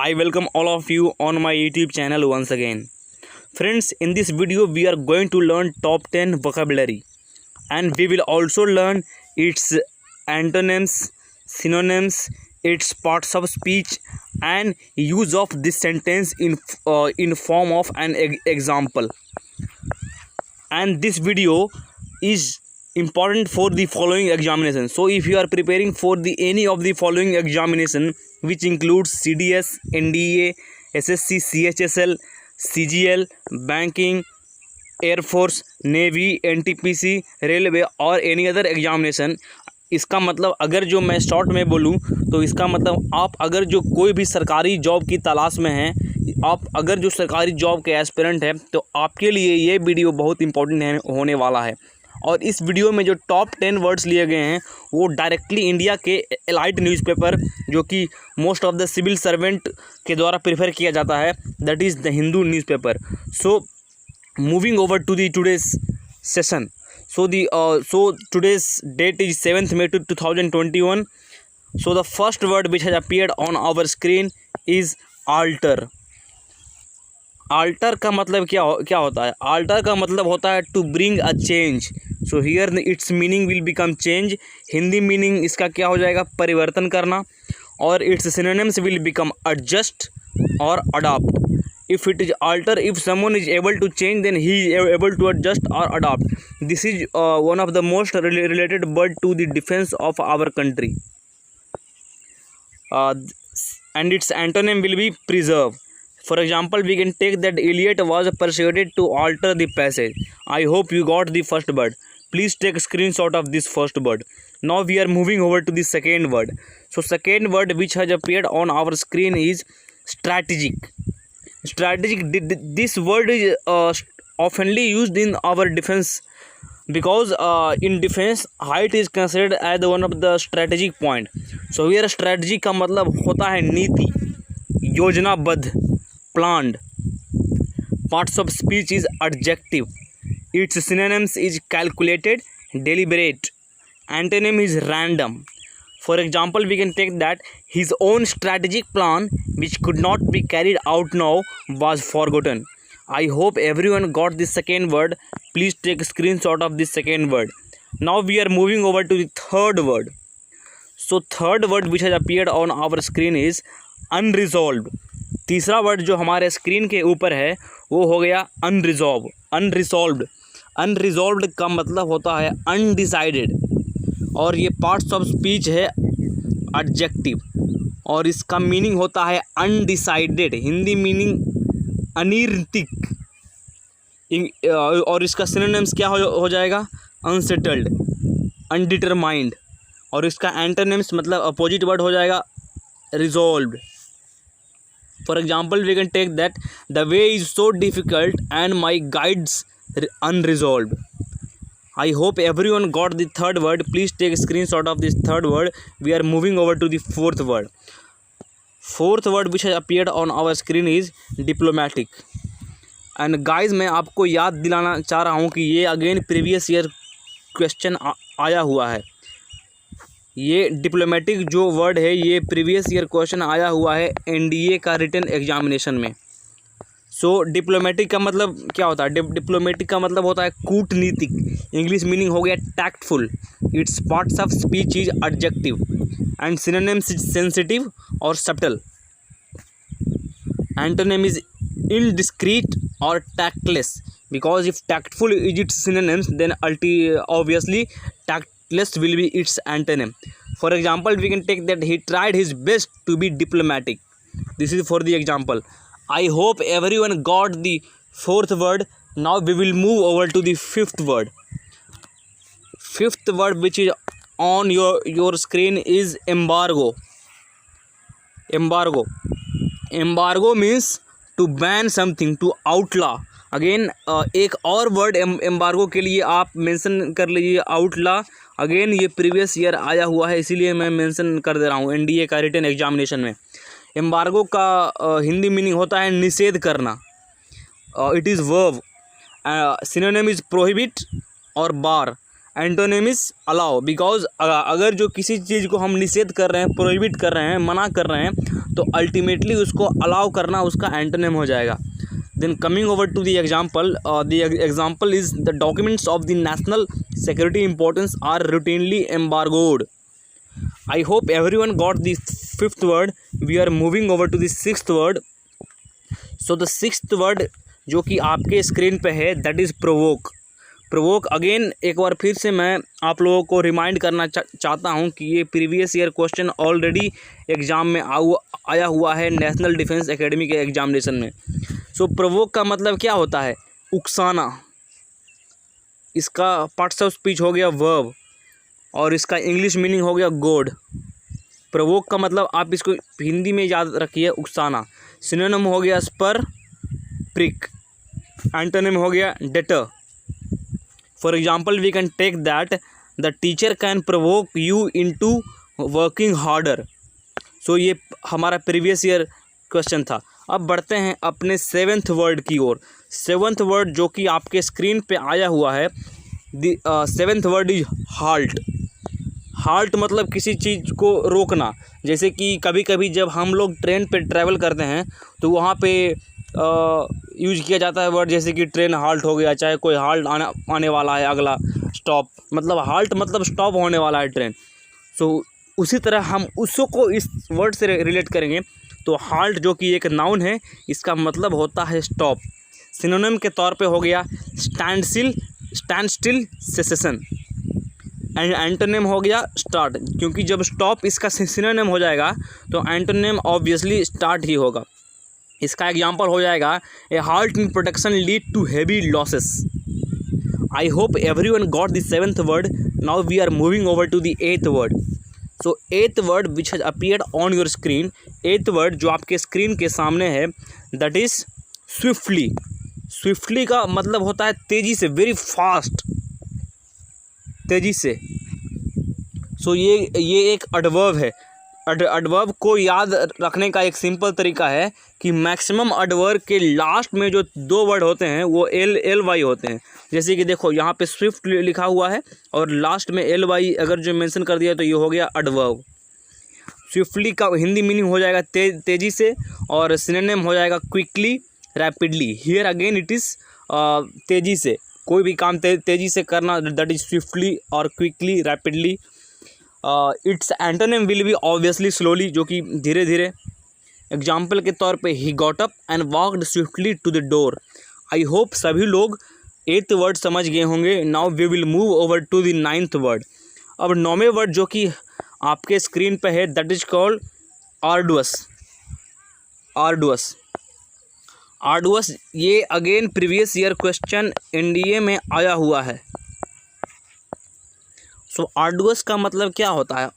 I welcome all of you on my YouTube channel once again. Friends, in this video we are going to learn top 10 vocabulary, and we will also learn its antonyms, synonyms, its parts of speech and use of this sentence in form of an example. And this video is important for the following examination. So if you are preparing for any of the following examination, which includes CDS, NDA, SSC, CHSL, CGL, banking, air force, navy, NTPC, railway और any other examination, इसका मतलब अगर जो मैं short में बोलूं तो इसका मतलब आप अगर जो कोई भी सरकारी जॉब की तलाश में हैं, आप अगर जो सरकारी जॉब के एस्पिरेंट हैं, तो आपके लिए ये वीडियो बहुत इंपॉर्टेंट होने वाला है। और इस वीडियो में जो टॉप 10 वर्ड्स लिए गए हैं वो डायरेक्टली इंडिया के एलाइट न्यूज़पेपर, जो कि most of the civil servant के द्वारा प्रेफर किया जाता है, that is the Hindu newspaper. सो moving over to the today's session. So today's date is 7th May 2021. So the first word which has appeared on our screen is alter. alter का मतलब क्या होता है? alter का मतलब होता है to bring a change. So here its meaning will become change. Hindi meaning इसका क्या हो जाएगा? परिवर्तन करना। और its synonyms will become adjust or adopt. If it is alter, if someone is able to change, then he is able to adjust or adopt. This is one of the most related word to the defense of our country. And its antonym will be preserve. For example, we can take that Eliot was persuaded to alter the passage. I hope you got the first word. Please take a screenshot of this first word. Now we are moving over to the second word. So second word which has appeared on our screen is strategic. Strategic, this word is oftenly used in our defense, because in defense height is considered as one of the strategic point. So here strategy का मतलब होता है नीति, योजनाबद्ध, planned. Parts of speech is adjective. Its synonyms is calculated, deliberate. Antonym is random. For example, we can take that his own strategic plan, which could not be carried out now, was forgotten. I hope everyone got the second word. Please take a screenshot of this second word. Now we are moving over to the third word. So third word which has appeared on our screen is unresolved. तीसरा word जो हमारे screen के ऊपर है वो हो गया unresolved. Unresolved का मतलब होता है undecided, और ये पार्ट्स ऑफ स्पीच है एडजेक्टिव, और इसका मीनिंग होता है अनडिसाइडेड, हिंदी मीनिंग अनिर्णित, और इसका सिनोनिम्स क्या हो जाएगा? अनसेटल्ड, अनडिटरमाइंड, और इसका एंटोनिम्स मतलब अपोजिट वर्ड हो जाएगा resolved. For example we can take that the way is so difficult and my guides unresolved. I hope everyone got the third word. Please take a screenshot of this third word. We are moving over to the fourth word. Fourth word which has appeared on our screen is diplomatic. And guys, मैं आपको याद दिलाना चाह रहा हूँ कि ये again previous year question आया हुआ है। ये डिप्लोमेटिक जो वर्ड है ये प्रीवियस ईयर क्वेश्चन आया हुआ है NDA का रिटन एग्जामिनेशन में। सो डिप्लोमेटिक का मतलब क्या होता है? डिप्लोमेटिक का मतलब होता है कूटनीतिक। इंग्लिश मीनिंग हो गया tactful. Its parts of speech is adjective and synonyms is sensitive और सटल। एंटोनिम इज इनडिस्क्रीट और tactless, because if tactful is its synonyms then obviously tactless will be its antonym. For example we can take that he tried his best to be diplomatic. This is for the example. I hope everyone got the fourth word. Now we will move over to the fifth word. Fifth word which is on your screen is embargo. Embargo means to ban something, to outlaw. Again एक और word embargo के लिए आप mention कर लीजिए, outlaw. Again ये previous year आया हुआ है, इसीलिए मैं मेंशन कर दे रहा हूँ NDA का रिटन एग्जामिनेशन में। एम्बार्गो का हिंदी मीनिंग होता है निषेध करना। It is verb. Synonym is prohibit और बार, एंटोनिम इज अलाउ, बिकॉज अगर जो किसी चीज़ को हम निषेध कर रहे हैं, प्रोहिबिट कर रहे हैं, मना कर रहे हैं, तो अल्टीमेटली उसको अलाउ करना उसका एंटोनिम हो जाएगा. Then coming over to the example is the documents of the national security importance are routinely embargoed. I hope everyone got the fifth word. We are moving over to the sixth word. So the sixth word जो कि आपके screen पे है, that is provoke. provoke again एक बार फिर से मैं आप लोगों को रिमाइंड करना चाहता हूँ कि ये previous year question already exam में आया हुआ है नेशनल डिफेंस एकेडमी के एग्जामिनेशन में. सो provoke का मतलब क्या होता है? उकसाना. इसका पार्ट्स ऑफ स्पीच हो गया वर्ब और इसका इंग्लिश मीनिंग हो गया गोड. प्रोवोक का मतलब आप इसको हिंदी में याद रखिए, उकसाना. सिनोनिम हो गया स्पर, प्रिक. एंटोनिम हो गया deter. For example we can take that the teacher can provoke you into working harder. So ये हमारा प्रीवियस ईयर क्वेश्चन था. अब बढ़ते हैं अपने सेवेंथ वर्ड की ओर. सेवेंथ वर्ड जो कि आपके स्क्रीन पे आया हुआ है, the seventh word is halt. Halt मतलब किसी चीज़ को रोकना. जैसे कि कभी कभी जब हम लोग ट्रेन पे ट्रैवल करते हैं तो वहाँ पे यूज किया जाता है वर्ड, जैसे कि ट्रेन हाल्ट हो गया, चाहे कोई हाल्ट आने वाला है, अगला स्टॉप. मतलब हाल्ट मतलब स्टॉप होने वाला है ट्रेन. सो उसी तरह हम उसको इस वर्ड से रिलेट करेंगे. तो हाल्ट जो कि एक नाउन है, इसका मतलब होता है स्टॉप. सिनोनिम के तौर पे हो गया stand still, cessation. And antonym हो गया स्टार्ट, क्योंकि जब स्टॉप इसका सिनोनिम हो जाएगा तो एंटोनिम ऑब्वियसली स्टार्ट ही होगा. इसका एग्जांपल हो जाएगा a halt in protection lead to heavy losses. I hope everyone got the seventh word. Now we are moving over to the eighth word. So eighth word which has appeared on your screen. Eighth word जो आपके screen के सामने है, that is swiftly. Swiftly का मतलब होता है तेज़ी से, वेरी फास्ट, तेज़ी से. सो ये एक एडवर्ब है. एडवर्ब को याद रखने का एक सिंपल तरीका है कि मैक्सिमम एडवर्ब के लास्ट में जो दो वर्ड होते हैं वो एल वाई होते हैं. जैसे कि देखो यहाँ पे स्विफ्ट लिखा हुआ है और लास्ट में एल वाई अगर जो मेंशन कर दिया तो ये हो गया एडवर्ब. स्विफ्टली का हिंदी मीनिंग हो जाएगा तेज़ी से, और सिनोनिम हो जाएगा quickly, rapidly. Here again it is तेज़ी से, कोई भी काम तेज़ी से करना, दैट इज स्विफ्टली और quickly, rapidly. Its antonym will be obviously slowly, जो कि धीरे धीरे. एग्जाम्पल के तौर पे he got up and walked swiftly to the door. I hope सभी लोग एथ वर्ड समझ गए होंगे. Now we will move over to the ninth word. अब नौवें वर्ड जो कि आपके स्क्रीन पे है, that is called arduous. Arduous ये again previous year question NDA में आया हुआ है. सो आर्डुअस का मतलब क्या होता है?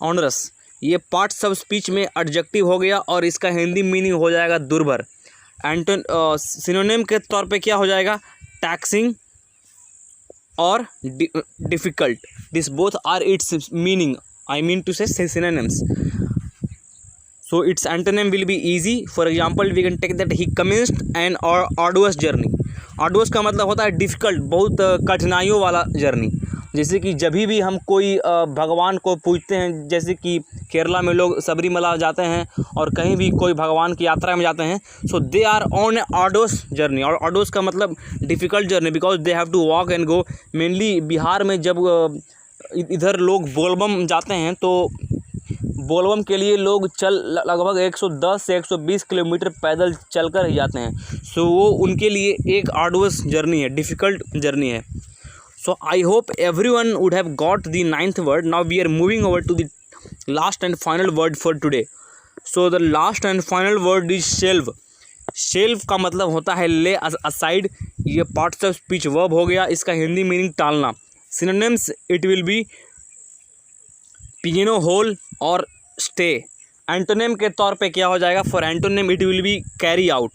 ऑनरस. ये पार्ट्स ऑफ स्पीच में एडजेक्टिव हो गया और इसका हिंदी मीनिंग हो जाएगा दुर्भर. सिनोनिम के तौर पे क्या हो जाएगा? टैक्सिंग और difficult. This both are its meaning, I mean to say synonyms. So its antonym will be easy. For example, we can take that he commenced an arduous journey. Arduous का मतलब होता है डिफ़िकल्ट, बहुत कठिनाइयों वाला journey. जैसे कि जब भी हम कोई भगवान को पूजते हैं, जैसे कि केरला में लोग सबरीमला जाते हैं और कहीं भी कोई भगवान की यात्रा में जाते हैं, so they are on a arduous journey. और आर्डुअस का मतलब difficult journey, because they have to walk and go. Mainly Bihar में जब इधर लोग बोलबम जाते हैं तो बोलबम के लिए लोग लगभग 110 से 120 किलोमीटर पैदल चलकर ही जाते हैं. सो वो उनके लिए एक आर्डुअस जर्नी है, डिफ़िकल्ट जर्नी है. So I hope everyone would have got the ninth word. Now we are moving over to the last and final word for today. So the last and final word is shelve. Shelve का मतलब होता है ले aside. ये parts of speech verb हो गया. इसका Hindi meaning टालना. Synonyms it will be pigeonhole और स्टे. एंटोनिम के तौर पे क्या हो जाएगा? For antonym it will be carry out.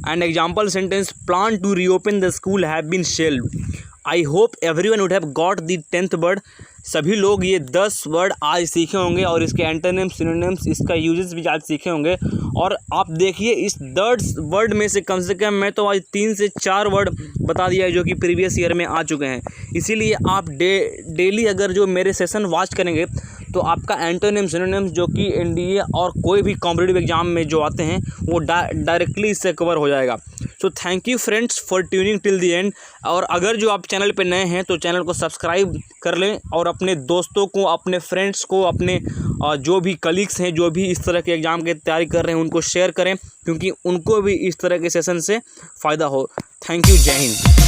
And example sentence plan to reopen the school have been shelved. I hope everyone would have got the 10th word. सभी लोग ये 10 वर्ड आज सीखे होंगे और इसके एंटोनिम्स, सिनोनिम्स, इसका यूजेस भी आज सीखे होंगे। और आप देखिए इस 10 वर्ड में से कम मैं तो आज 3 से 4 वर्ड बता दिया है जो कि प्रीवियस ईयर में आ चुके हैं। इसीलिए आप डेली अगर जो मेरे सेशन वॉच करेंगे तो आपका एंटोनिम, सिनोनिम्स जो कि एनडीए और कोई भी कॉम्पिटिटिव एग्जाम में जो आते हैं वो डायरेक्टली इससे कवर हो जाएगा। So thank you friends for tuning till the end. और अगर जो आप चैनल पे नए हैं तो चैनल को सब्सक्राइब कर लें और अपने दोस्तों को, अपने फ्रेंड्स को, अपने जो भी कलीग्स हैं जो भी इस तरह के एग्ज़ाम की तैयारी कर रहे हैं उनको शेयर करें, क्योंकि उनको भी इस तरह के सेशन से फ़ायदा हो। Thank you. जय हिंद।